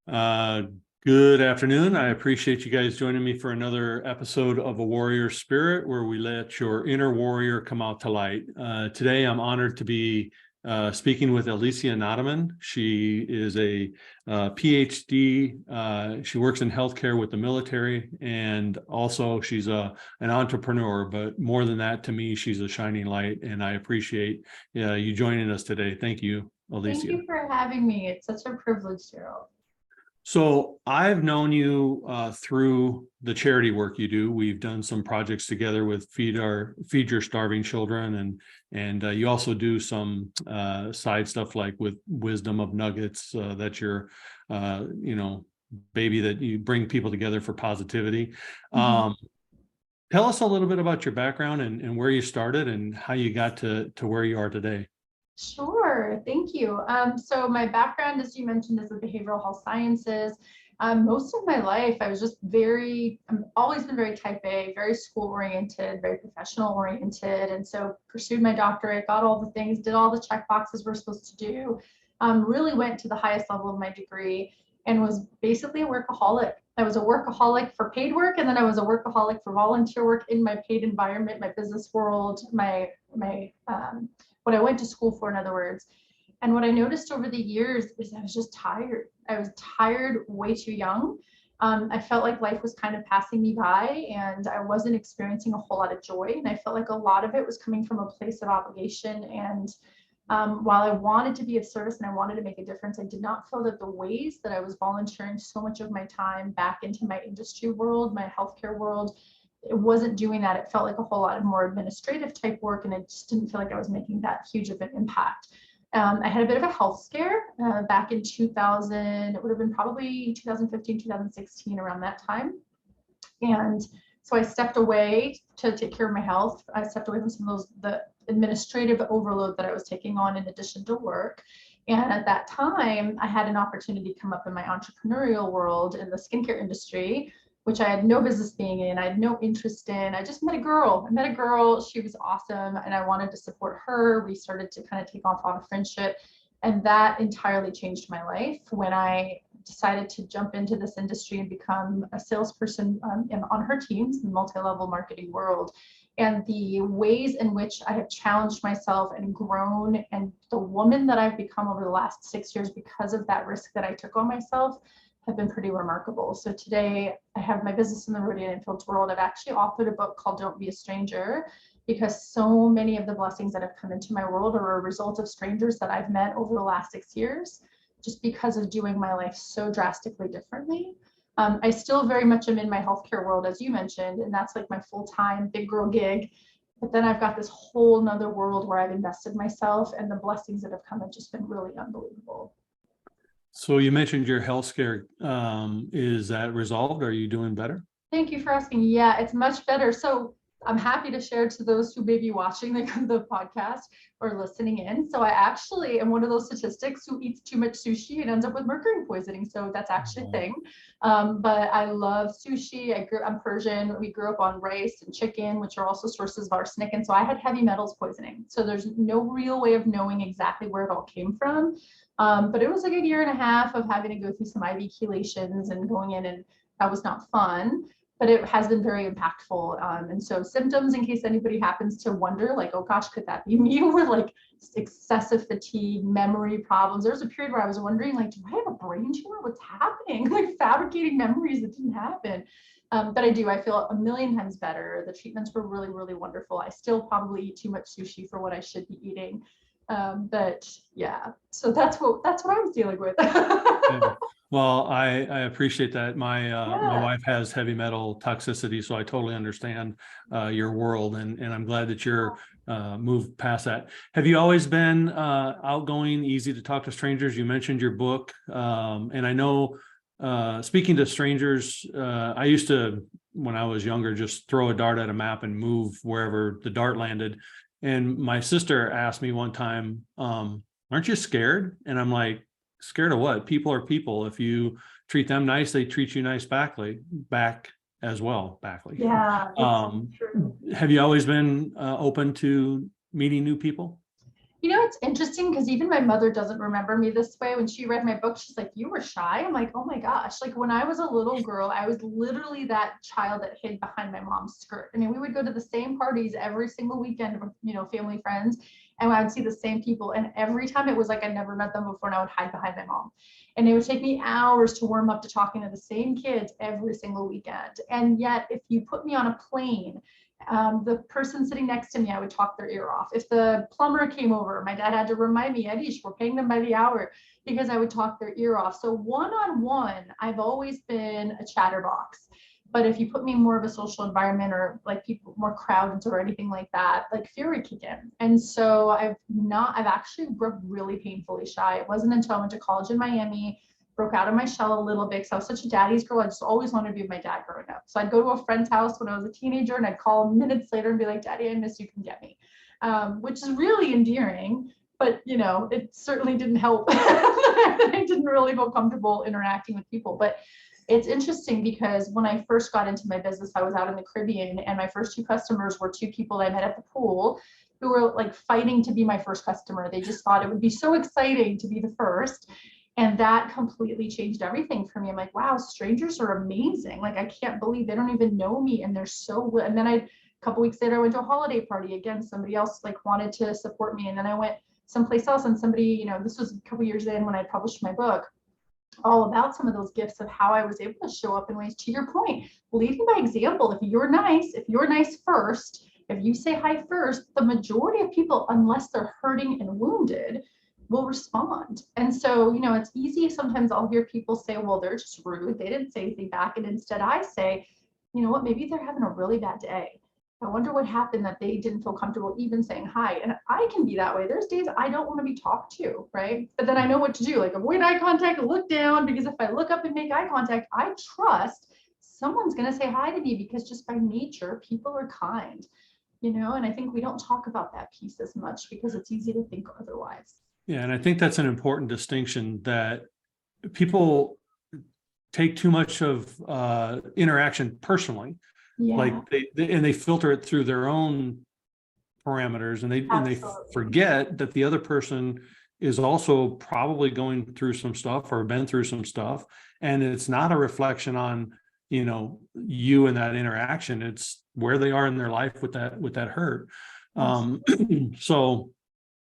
Uh, Good afternoon. I appreciate you guys joining me for another episode of A Warrior Spirit, where we let your inner warrior come out to light. Today, I'm honored to be speaking with Elicia Nademin. She is a PhD. She works in healthcare with the military, and also she's an entrepreneur. But more than that, to me, she's a shining light, and I appreciate you joining us today. Thank you, Thank Elicia. you for having me. It's such a privilege, Gerald. So I've known you through the charity work you do. We've done some projects together with Feed Your Starving Children, and you also do some side stuff like with Wisdom of Nuggets. That your baby that you bring people together for positivity. Tell us a little bit about your background and where you started and how you got to where you are today. Sure, thank you. So my background, as you mentioned, is in behavioral health sciences. Most of my life, I've always been very type A, very school oriented, very professional oriented. And so pursued my doctorate, got all the things, did all the check boxes we're supposed to do, really went to the highest level of my degree and was basically a workaholic. I was a workaholic for paid work, and then I was a workaholic for volunteer work in my paid environment, my business world, what I went to school for, in other words. And what I noticed over the years is I was just tired. I was tired way too young. I felt like life was kind of passing me by and I wasn't experiencing a whole lot of joy. And I felt like a lot of it was coming from a place of obligation. And while I wanted to be of service and I wanted to make a difference, I did not feel that the ways that I was volunteering so much of my time back into my industry world, my healthcare world, it wasn't doing that. It felt like a whole lot of more administrative type work, and it just didn't feel like I was making that huge of an impact. I had a bit of a health scare back in 2000. It would have been probably 2015, 2016, around that time. And so I stepped away to take care of my health. I stepped away from some of the administrative overload that I was taking on in addition to work. And at that time, I had an opportunity come up in my entrepreneurial world in the skincare industry, which I had no business being in. I had no interest in. I just met a girl. She was awesome, and I wanted to support her. We started to kind of take off on a friendship, and that entirely changed my life when I decided to jump into this industry and become a salesperson on her teams in the multi-level marketing world. And the ways in which I have challenged myself and grown, and the woman that I've become over the last 6 years because of that risk that I took on myself, have been pretty remarkable. So today I have my business in the Rhodian and Fields world. I've actually authored a book called Don't Be a Stranger, because so many of the blessings that have come into my world are a result of strangers that I've met over the last 6 years, just because of doing my life so drastically differently. I still very much am in my healthcare world, as you mentioned, and that's like my full-time big girl gig. But then I've got this whole nother world where I've invested myself, and the blessings that have come have just been really unbelievable. So you mentioned your health scare. Is that resolved? Are you doing better? Thank you for asking. Yeah, it's much better. So I'm happy to share to those who may be watching the podcast or listening in. So I actually am one of those statistics who eats too much sushi and ends up with mercury poisoning. So that's actually a thing. But I love sushi. I'm Persian. We grew up on rice and chicken, which are also sources of arsenic. And so I had heavy metals poisoning. So there's no real way of knowing exactly where it all came from. But it was like a year and a half of having to go through some IV chelations and going in, and that was not fun, but it has been very impactful. And so symptoms, in case anybody happens to wonder, like, oh gosh, could that be me? Were like excessive fatigue, memory problems. There was a period where I was wondering, like, do I have a brain tumor? What's happening? Like fabricating memories that didn't happen. But I do. I feel a million times better. The treatments were really, really wonderful. I still probably eat too much sushi for what I should be eating. But yeah, so that's what I was dealing with. Yeah. Well, I appreciate that. My Yeah. wife has heavy metal toxicity, so I totally understand your world, and I'm glad that you're moved past that. Have you always been outgoing, easy to talk to strangers? You mentioned your book, and I know speaking to strangers, I used to, when I was younger, just throw a dart at a map and move wherever the dart landed. And my sister asked me one time, aren't you scared? And I'm like, scared of what? People are people. If you treat them nice, they treat you nice back as well. Yeah, it's true. Have you always been open to meeting new people? You know, it's interesting because even my mother doesn't remember me this way. When she read my book, she's like, you were shy. I'm like, oh my gosh. Like when I was a little girl, I was literally that child that hid behind my mom's skirt. I mean, we would go to the same parties every single weekend with, you know, family friends, and I would see the same people. And every time it was like I never met them before, and I would hide behind my mom. And it would take me hours to warm up to talking to the same kids every single weekend. And yet, if you put me on a plane, the person sitting next to me, I would talk their ear off. If the plumber came over, my dad had to remind me, Edish, we're paying them by the hour, because I would talk their ear off. So one-on-one, I've always been a chatterbox. But if you put me in more of a social environment or like people, more crowds or anything like that, like fear would kick in. And so I've actually grew up really painfully shy. It wasn't until I went to college in Miami, broke out of my shell a little bit because I was such a daddy's girl. I just always wanted to be with my dad growing up. So I'd go to a friend's house when I was a teenager and I'd call him minutes later and be like, Daddy, I miss you, come get me. Which is really endearing, but you know, it certainly didn't help. I didn't really feel comfortable interacting with people. But it's interesting because when I first got into my business, I was out in the Caribbean, and my first 2 customers were 2 people that I met at the pool who were like fighting to be my first customer. They just thought it would be so exciting to be the first. And that completely changed everything for me. I'm like, wow, strangers are amazing. Like, I can't believe they don't even know me and they're so, and then a couple weeks later, I went to a holiday party. Again, somebody else like wanted to support me. And then I went someplace else, and somebody, you know, this was a couple years in when I published my book, all about some of those gifts of how I was able to show up in ways, to your point, leading by example. If you're nice first, if you say hi first, the majority of people, unless they're hurting and wounded, will respond. And so, you know, it's easy. Sometimes I'll hear people say, well, they're just rude, they didn't say anything back. And instead I say, you know what, maybe they're having a really bad day. I wonder what happened that they didn't feel comfortable even saying hi. And I can be that way. There's days I don't want to be talked to, right? But then I know what to do, like avoid eye contact, look down, because if I look up and make eye contact, I trust someone's going to say hi to me, because just by nature, people are kind, you know. And I think we don't talk about that piece as much because it's easy to think otherwise. Yeah, and I think that's an important distinction, that people take too much of interaction personally. Yeah, Like they filter it through their own parameters, and they absolutely. forget that the other person is also probably going through some stuff or been through some stuff, and it's not a reflection on, you know, you and that interaction. It's where they are in their life with that hurt. So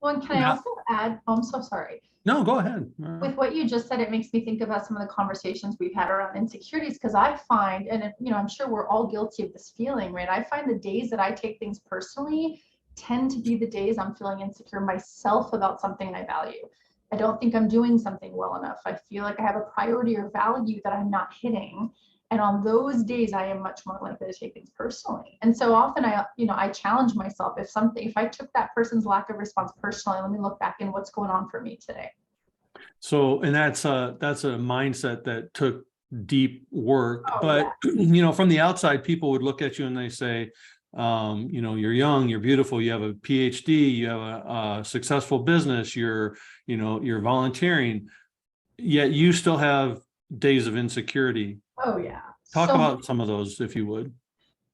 Well, and can I yeah. also add, oh, I'm so sorry. No, go ahead. With what you just said, it makes me think about some of the conversations we've had around insecurities, because I find, and you know, I'm sure we're all guilty of this feeling, right? I find the days that I take things personally tend to be the days I'm feeling insecure myself about something I value. I don't think I'm doing something well enough. I feel like I have a priority or value that I'm not hitting. And on those days, I am much more likely to take things personally. And so often I challenge myself, if I took that person's lack of response personally, let me look back and what's going on for me today. So, and that's a mindset that took deep work, Oh, but you know, from the outside, people would look at you and they say, you know, you're young, you're beautiful, you have a PhD, you have a successful business, you're volunteering, yet you still have days of insecurity. Oh yeah. Talk So about some of those, if you would.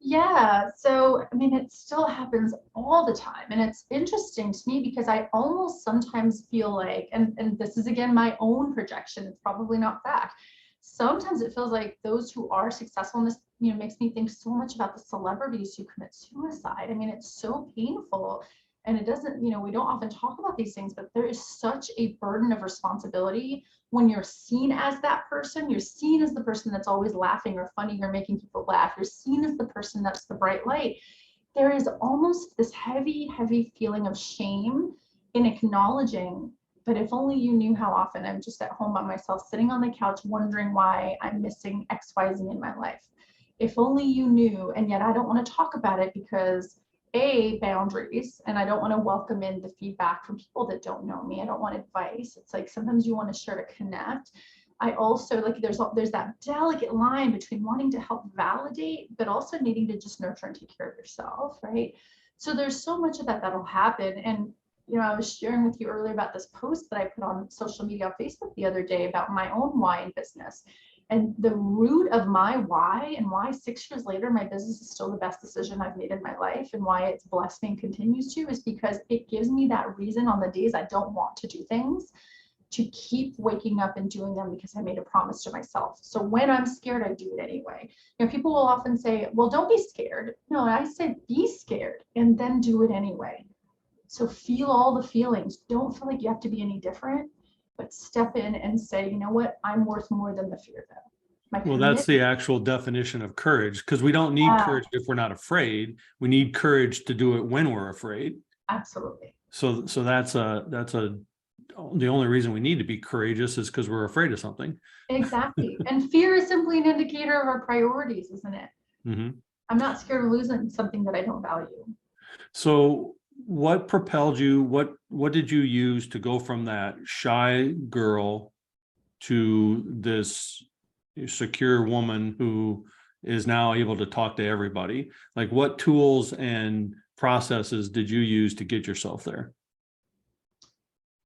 yeah, so I mean, it still happens all the time. And it's interesting to me because I almost sometimes feel like, and this is again my own projection, it's probably not fact. Sometimes it feels like those who are successful in this, you know, makes me think so much about the celebrities who commit suicide. I mean, it's so painful. And it doesn't, you know, we don't often talk about these things, but there is such a burden of responsibility when you're seen as that person. You're seen as the person that's always laughing or funny or making people laugh. You're seen as the person that's the bright light. There is almost this heavy, heavy feeling of shame in acknowledging, but if only you knew how often I'm just at home by myself, sitting on the couch, wondering why I'm missing XYZ in my life. If only you knew, and yet I don't want to talk about it because boundaries, and I don't want to welcome in the feedback from people that don't know me. I don't want advice. It's like sometimes you want to share to connect. I also like there's that delicate line between wanting to help validate, but also needing to just nurture and take care of yourself, right? So there's so much of that that'll happen. And you know, I was sharing with you earlier about this post that I put on social media on Facebook the other day about my own wine business. And the root of my why, and why 6 years later my business is still the best decision I've made in my life, and why it's blessed me and continues to, is because it gives me that reason on the days I don't want to do things to keep waking up and doing them, because I made a promise to myself. So when I'm scared, I do it anyway. People will often say, well, don't be scared. No, I said be scared and then do it anyway. So feel all the feelings. Don't feel like you have to be any different, but step in and say, you know what, I'm worth more than the fear though. Well, that's the actual definition of courage, because we don't need courage if we're not afraid. We need courage to do it when we're afraid. Absolutely. So that's the only reason we need to be courageous is because we're afraid of something. Exactly. And fear is simply an indicator of our priorities, isn't it? Mm-hmm. I'm not scared of losing something that I don't value. So what propelled you? What did you use to go from that shy girl to this secure woman who is now able to talk to everybody? Like, what tools and processes did you use to get yourself there?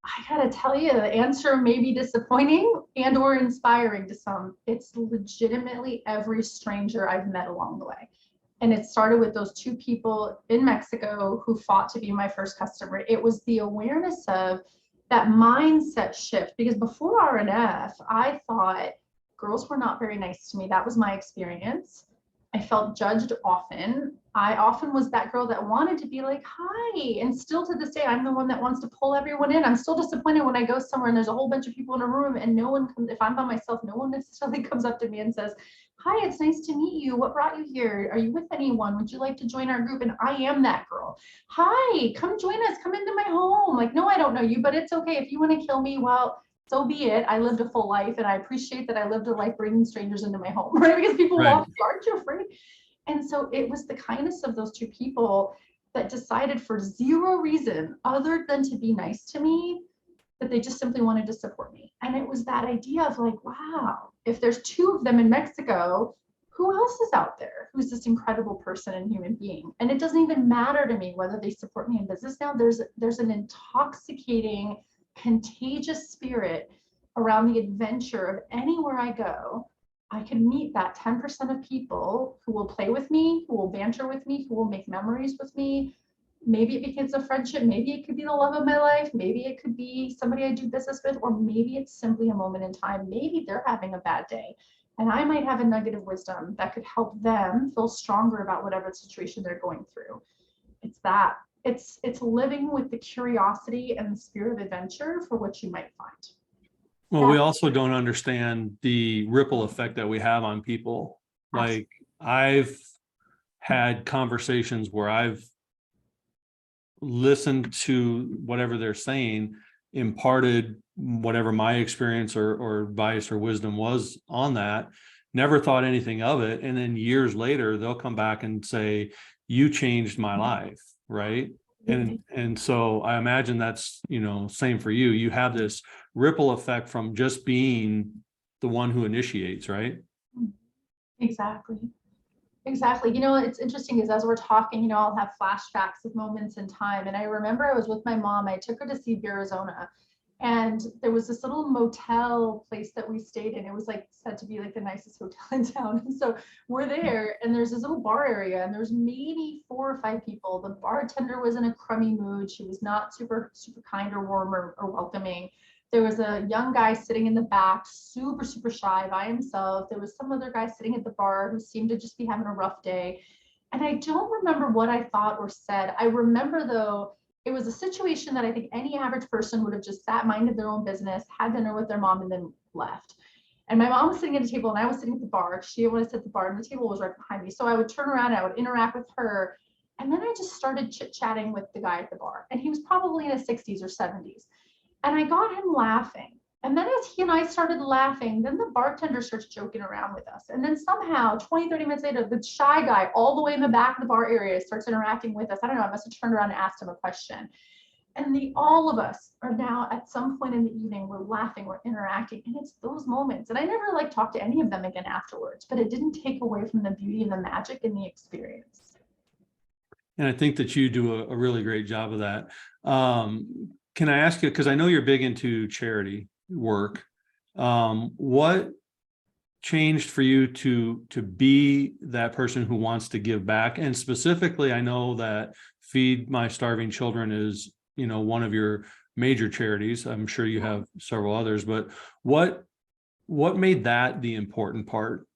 I gotta tell you, the answer may be disappointing and or inspiring to some. It's legitimately every stranger I've met along the way. And it started with those two people in Mexico who fought to be my first customer. It was the awareness of that mindset shift, because before R&F, I thought girls were not very nice to me. That was my experience. I felt judged often. I often was that girl that wanted to be like, hi. And still to this day, I'm the one that wants to pull everyone in. I'm still disappointed when I go somewhere and there's a whole bunch of people in a room and no one comes, if I'm by myself, no one necessarily comes up to me and says, hi, it's nice to meet you. What brought you here? Are you with anyone? Would you like to join our group? And I am that girl. Hi, come join us. Come into my home. Like, no, I don't know you, but it's okay. If you want to kill me, well, so be it. I lived a full life, and I appreciate that I lived a life bringing strangers into my home, right? Because people walk, aren't you afraid? And so it was the kindness of those two people that decided, for zero reason other than to be nice to me, that they just simply wanted to support me. And it was that idea of like, wow, if there's two of them in Mexico, who else is out there who's this incredible person and human being? And it doesn't even matter to me whether they support me in business now. There's an intoxicating, contagious spirit around the adventure of anywhere I go. I can meet that 10% of people who will play with me, who will banter with me, who will make memories with me. Maybe it becomes a friendship. Maybe it could be the love of my life. Maybe it could be somebody I do business with, or maybe it's simply a moment in time. Maybe they're having a bad day and I might have a nugget of wisdom that could help them feel stronger about whatever situation they're going through. It's that. It's living with the curiosity and the spirit of adventure for what you might find. Well, we also don't understand the ripple effect that we have on people. Like, I've had conversations where I've listened to whatever they're saying, imparted whatever my experience or advice or wisdom was on that, never thought anything of it. And then years later, they'll come back and say, you changed my life, right? And so I imagine that's, same for you. You have this ripple effect from just being the one who initiates, right? Exactly. It's interesting is as we're talking, I'll have flashbacks of moments in time. And I remember I was with my mom. I took her to see Arizona. And there was this little motel place that we stayed in. It was like said to be like the nicest hotel in town. And so we're there and there's this little bar area and there's maybe 4 or 5 people. The bartender was in a crummy mood. She was not super, super kind or warm or welcoming. There was a young guy sitting in the back, super, super shy by himself. There was some other guy sitting at the bar who seemed to just be having a rough day. And I don't remember what I thought or said. I remember though, it was a situation that I think any average person would have just sat, minded their own business, had dinner with their mom, and then left. And my mom was sitting at the table and I was sitting at the bar. She didn't want to sit at the bar and the table was right behind me. So I would turn around, I would interact with her. And then I just started chit-chatting with the guy at the bar. And he was probably in his 60s or 70s. And I got him laughing. And then as he and I started laughing, then the bartender starts joking around with us. And then somehow 20, 30 minutes later, the shy guy all the way in the back of the bar area starts interacting with us. I don't know, I must have turned around and asked him a question. And all of us are now at some point in the evening, we're laughing, we're interacting. And it's those moments. And I never talked to any of them again afterwards, but it didn't take away from the beauty and the magic in the experience. And I think that you do a really great job of that. Can I ask you, because I know you're big into charity work, what changed for you to be that person who wants to give back? And specifically, I know that Feed My Starving Children is, one of your major charities. I'm sure you have several others, but what made that the important part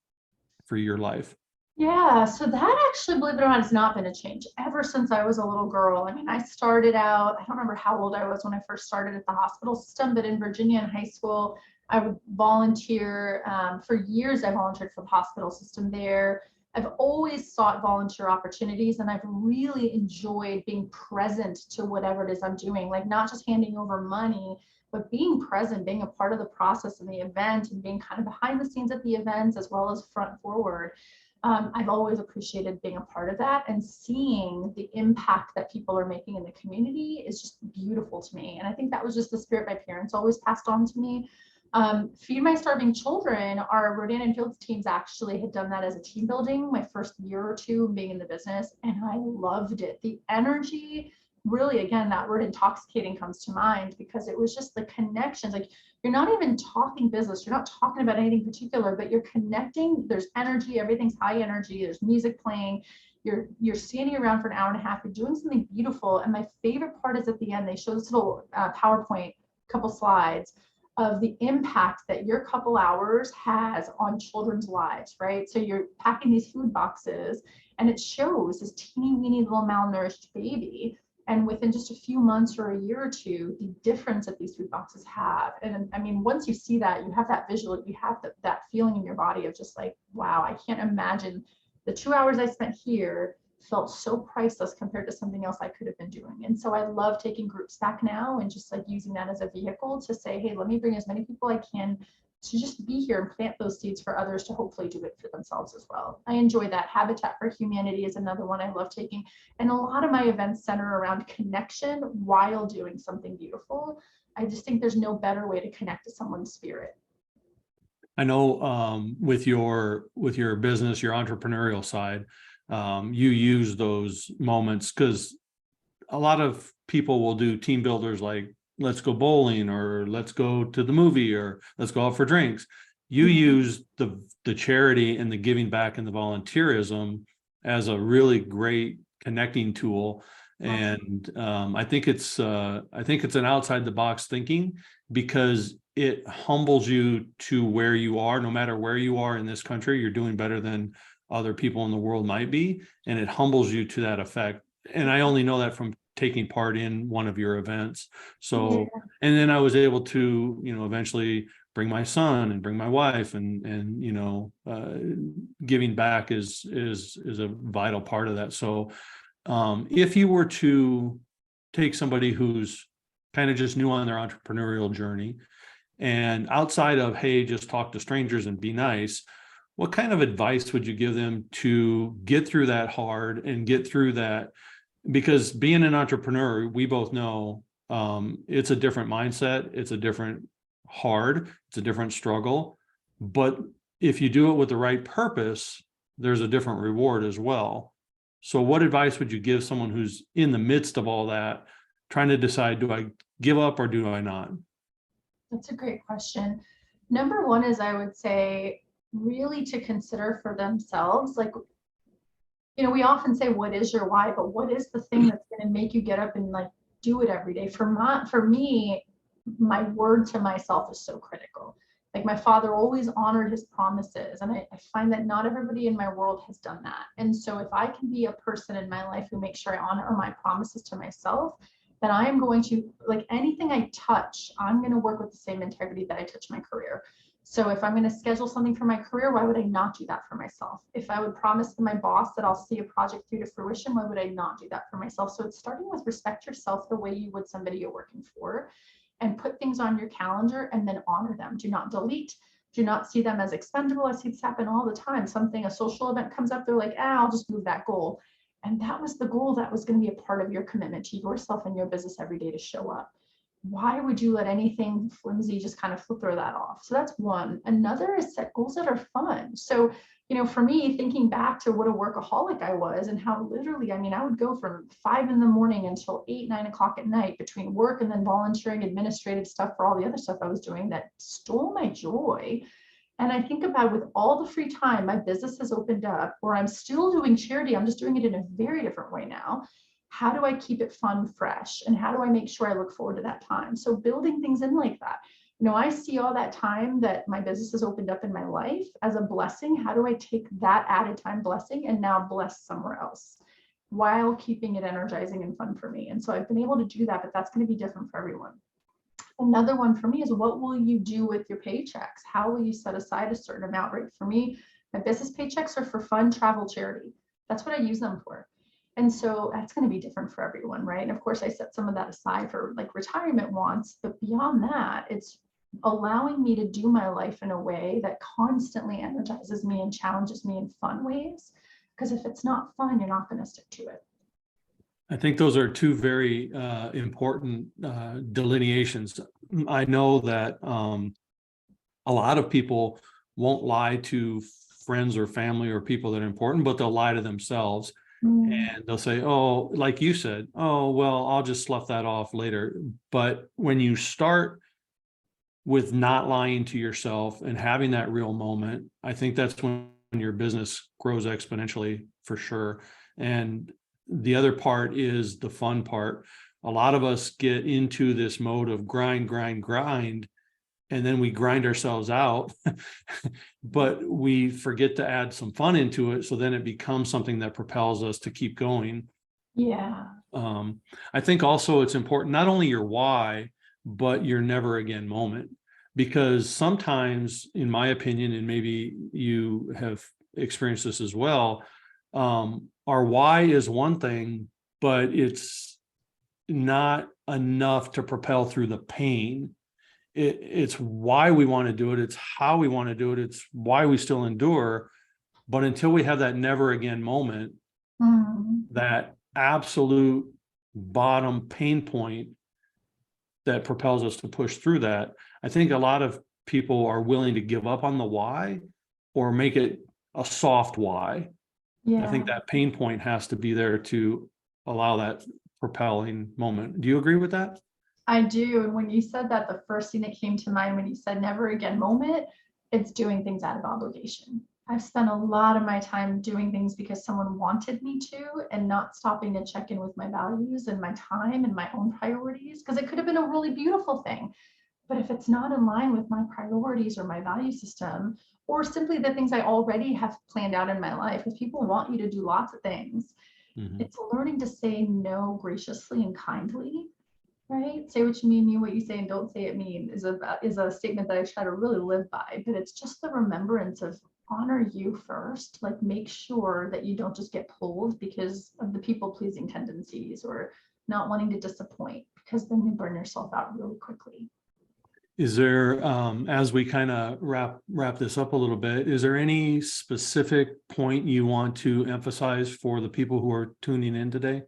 for your life? Yeah, so that actually, believe it or not, has not been a change ever since I was a little girl. I mean, I started out, I don't remember how old I was when I first started at the hospital system, but in Virginia in high school, I would volunteer. For years, I volunteered for the hospital system there. I've always sought volunteer opportunities, and I've really enjoyed being present to whatever it is I'm doing, like not just handing over money, but being present, being a part of the process of the event, and being kind of behind the scenes at the events as well as front forward. I've always appreciated being a part of that, and seeing the impact that people are making in the community is just beautiful to me. And I think that was just the spirit my parents always passed on to me. Feed My Starving Children, our Rodan and Fields teams actually had done that as a team building my first year or two being in the business, and I loved it. The energy, really, again, that word intoxicating comes to mind, because it was just the connections. Like, you're not even talking business, you're not talking about anything particular, but you're connecting. There's energy, everything's high energy, there's music playing, you're standing around for an hour and a half, you're doing something beautiful. And my favorite part is at the end, they show this little PowerPoint, couple slides of the impact that your couple hours has on children's lives, right? So you're packing these food boxes, and it shows this teeny weeny little malnourished baby, and within just a few months or a year or two, the difference that these food boxes have. And I mean, once you see that, you have that visual, you have that feeling in your body of just like, wow, I can't imagine the 2 hours I spent here felt so priceless compared to something else I could have been doing. And so I love taking groups back now and just like using that as a vehicle to say, hey, let me bring as many people I can to just be here and plant those seeds for others to hopefully do it for themselves as well. I enjoy that. Habitat for Humanity is another one I love taking. And a lot of my events center around connection while doing something beautiful. I just think there's no better way to connect to someone's spirit. I know with your business, your entrepreneurial side, you use those moments, because a lot of people will do team builders like, let's go bowling, or let's go to the movie, or let's go out for drinks. You use the charity and the giving back and the volunteerism as a really great connecting tool. And I think it's an outside the box thinking, because it humbles you to where you are. No matter where you are in this country, you're doing better than other people in the world might be, and it humbles you to that effect. And I only know that from taking part in one of your events. So, and then I was able to, eventually bring my son and bring my wife, and giving back is a vital part of that. So, if you were to take somebody who's kind of just new on their entrepreneurial journey, and outside of, hey, just talk to strangers and be nice, what kind of advice would you give them to get through that hard and get through that? Because being an entrepreneur, we both know it's a different mindset. It's a different it's a different struggle. But if you do it with the right purpose, there's a different reward as well. So what advice would you give someone who's in the midst of all that, trying to decide, do I give up or do I not? That's a great question. Number one is, I would say, really to consider for themselves, like, we often say, what is your why? But what is the thing that's going to make you get up and like do it every day? For me, my word to myself is so critical. Like, my father always honored his promises, and I find that not everybody in my world has done that. And so if I can be a person in my life who makes sure I honor my promises to myself, then I am going to, like, anything I touch, I'm going to work with the same integrity that I touch my career. So if I'm going to schedule something for my career, why would I not do that for myself? If I would promise to my boss that I'll see a project through to fruition, why would I not do that for myself? So it's starting with respect yourself the way you would somebody you're working for, and put things on your calendar and then honor them. Do not delete. Do not see them as expendable. I see this happen all the time. A social event comes up, they're like, I'll just move that goal. And that was the goal that was going to be a part of your commitment to yourself and your business every day to show up. Why would you let anything flimsy just kind of throw that off? So that's one. Another is set goals that are fun. So, for me, thinking back to what a workaholic I was, and how literally, I would go from 5 in the morning until 8, 9 o'clock at night between work and then volunteering administrative stuff for all the other stuff I was doing that stole my joy. And I think about with all the free time my business has opened up, or I'm still doing charity, I'm just doing it in a very different way now. How do I keep it fun, fresh? And how do I make sure I look forward to that time? So building things in like that. I see all that time that my business has opened up in my life as a blessing. How do I take that added time blessing and now bless somewhere else while keeping it energizing and fun for me? And so I've been able to do that, but that's going to be different for everyone. Another one for me is, what will you do with your paychecks? How will you set aside a certain amount? Right? For me, my business paychecks are for fun, travel, charity. That's what I use them for. And so that's going to be different for everyone, right? And of course, I set some of that aside for like retirement wants, but beyond that, it's allowing me to do my life in a way that constantly energizes me and challenges me in fun ways. Because if it's not fun, you're not going to stick to it. I think those are two very important delineations. I know that a lot of people won't lie to friends or family or people that are important, but they'll lie to themselves. And they'll say, oh, like you said, oh, well, I'll just slough that off later. But when you start with not lying to yourself and having that real moment, I think that's when your business grows exponentially for sure. And the other part is the fun part. A lot of us get into this mode of grind, and then we grind ourselves out, but we forget to add some fun into it. So then it becomes something that propels us to keep going. Yeah. I think also it's important, not only your why, but your never again moment, because sometimes, in my opinion, and maybe you have experienced this as well, our why is one thing, but it's not enough to propel through the pain. It's why we want to do it. It's how we want to do it. It's why we still endure. But until we have that never again moment, that absolute bottom pain point that propels us to push through that, I think a lot of people are willing to give up on the why or make it a soft why. Yeah. I think that pain point has to be there to allow that propelling moment. Do you agree with that? I do. And when you said that, the first thing that came to mind when you said never again moment, it's doing things out of obligation. I've spent a lot of my time doing things because someone wanted me to, and not stopping to check in with my values and my time and my own priorities, because it could have been a really beautiful thing. But if it's not in line with my priorities or my value system, or simply the things I already have planned out in my life, if people want you to do lots of things, it's learning to say no graciously and kindly. Right? Say what you mean what you say, and don't say it mean is a statement that I try to really live by. But it's just the remembrance of honor you first. Like, make sure that you don't just get pulled because of the people pleasing tendencies or not wanting to disappoint, because then you burn yourself out really quickly. Is there, as we kind of wrap this up a little bit, is there any specific point you want to emphasize for the people who are tuning in today?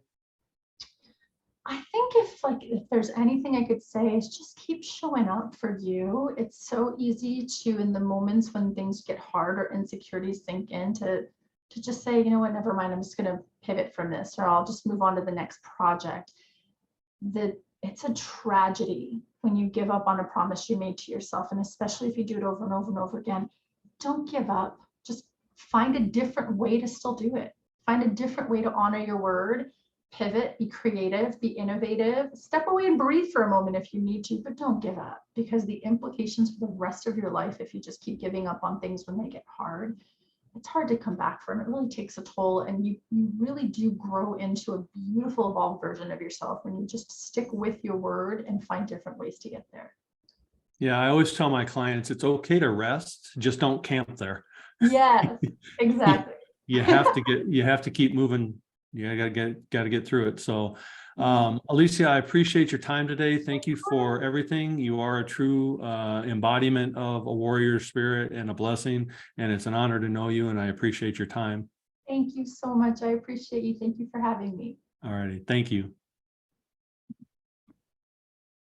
I think if there's anything I could say, is just keep showing up for you. It's so easy to, in the moments when things get hard or insecurities sink in, to just say, you know what, never mind, I'm just going to pivot from this, or I'll just move on to the next project. It's a tragedy when you give up on a promise you made to yourself, and especially if you do it over and over and over again. Don't give up. Just find a different way to still do it. Find a different way to honor your word. Pivot, be creative, be innovative, step away and breathe for a moment if you need to, but don't give up, because the implications for the rest of your life, if you just keep giving up on things when they get hard, it's hard to come back from. It really takes a toll, and you really do grow into a beautiful, evolved version of yourself when you just stick with your word and find different ways to get there. Yeah, I always tell my clients it's okay to rest, just don't camp there. Yes, exactly. You have to keep moving. You gotta get through it. So Elicia, I appreciate your time today. Thank you for everything. You are a true embodiment of a warrior spirit and a blessing, and it's an honor to know you, and I appreciate your time. Thank you so much. I appreciate you. Thank you for having me. All righty. Thank you.